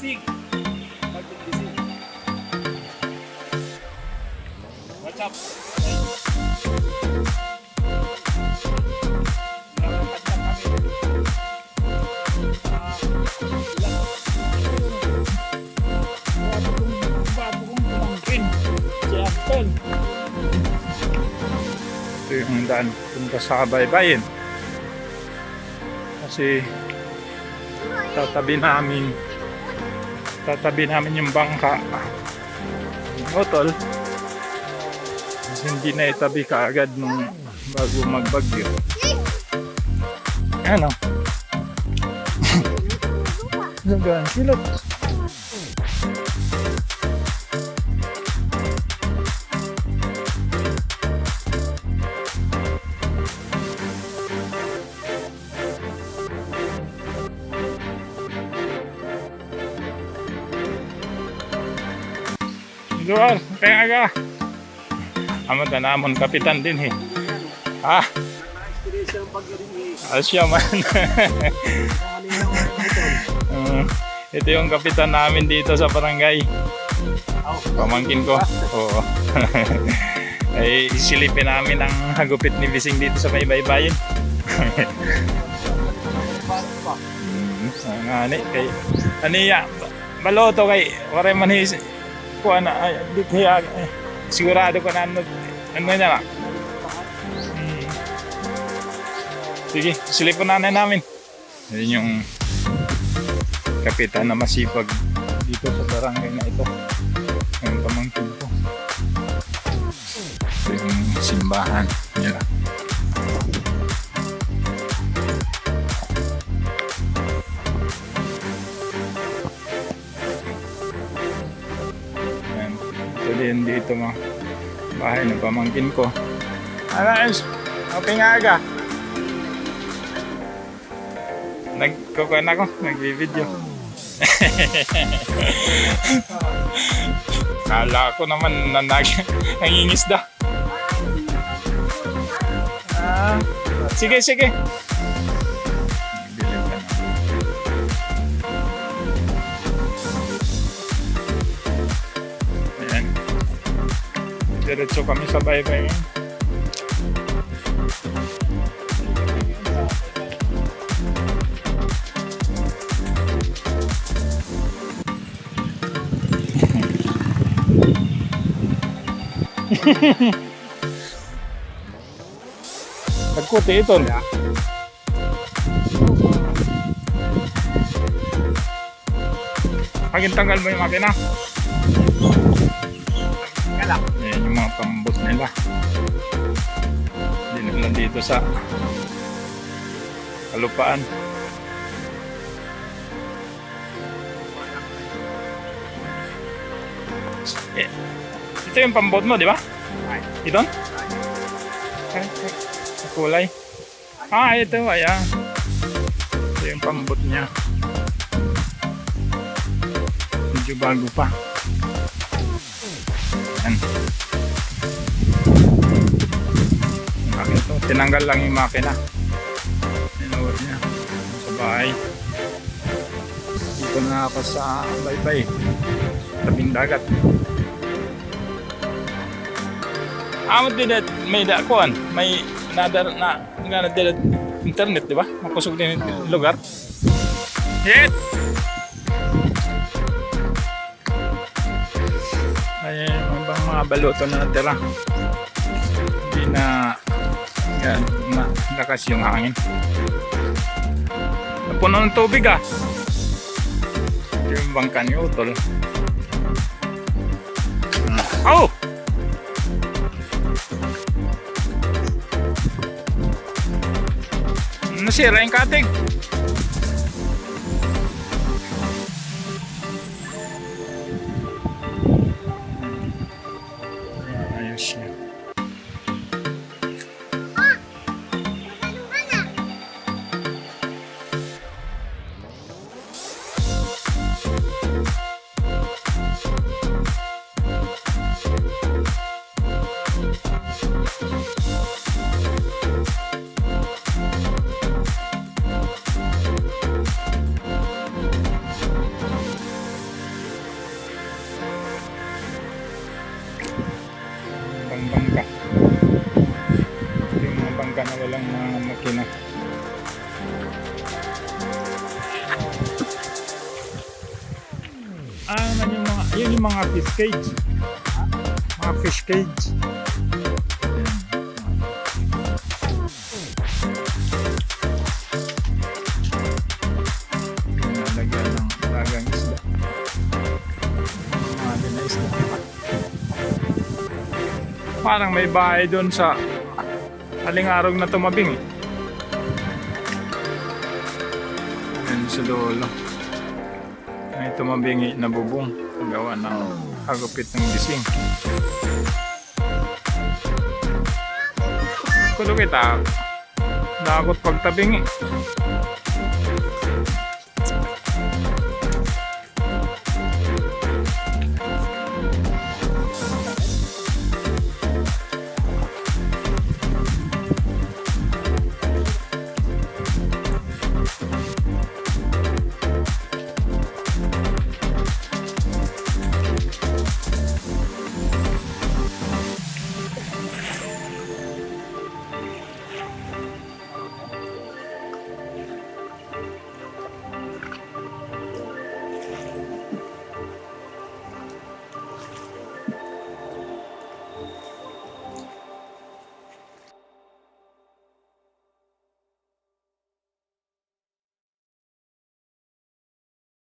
Bising. Bising. What's up? Ito yung daan punta sa Baybayin. Kasi tatabi namin yung bangka yung utol kasi hindi na itabi kaagad nung bago magbagyo. Ano? Nagaan silot. Luar, kaya aga. Amat na namon kapitan din eh. Ha? Asya man. Ito yung kapitan namin dito sa barangay. Pamangkin ko. Oo. Ay isilipin namin ang hagupit ni Bising dito sa may baybayin. Ngani kay aniya baloto kay Waray manhis ko ana di kaya sigurado ko na ano niya na. Sige, silipon na namin. Yun yung kapitan na masipag dito sa barangay na ito. Yung pamangkin ko. Ito yung simbahan nila. Din dito mga bahay ng pamangkin ko. Alas, okay nga aga. Nagkukuhan ako, nag-video. Kala ko naman na nangingisda. Sige, sige. Diretso kami sa Baybayin. Nagkuti ito. Pagin tanggal mo yung makina. Ayan yung mga pumpboat nila. Hindi lang dito sa kalupaan. Ito yung pumpboat mo, di ba? Ito? Sa kulay. Ito. Ayan. Ito yung pumpboat niya. Medyo bago pa. Ayan. Ito, tinanggal lang yung makina. Inuot niya sa bahay. Dito na ako sa Baybay, tabing dagat. Amot din may dakuan, may nadar na din internet, di ba? Makusog din yung lugar. Hit! Ay, mga baluto na natira. Hindi na yan, lakas yung hangin. Napuno ng tubig ah. Ito yung bangka ni Utol. Oh! Nasira yung katig. Ayos niya. yung mga fish cage. Mga fish cage. Nalagyan ng lagang isda. Ano na isda. Parang may bahay doon sa Alingarog na tumabing. Yan sa dulo. May tumabingi na bubong. Gawa ng hagupit ng bising. Kulo kita. Nakakot pagtabingi.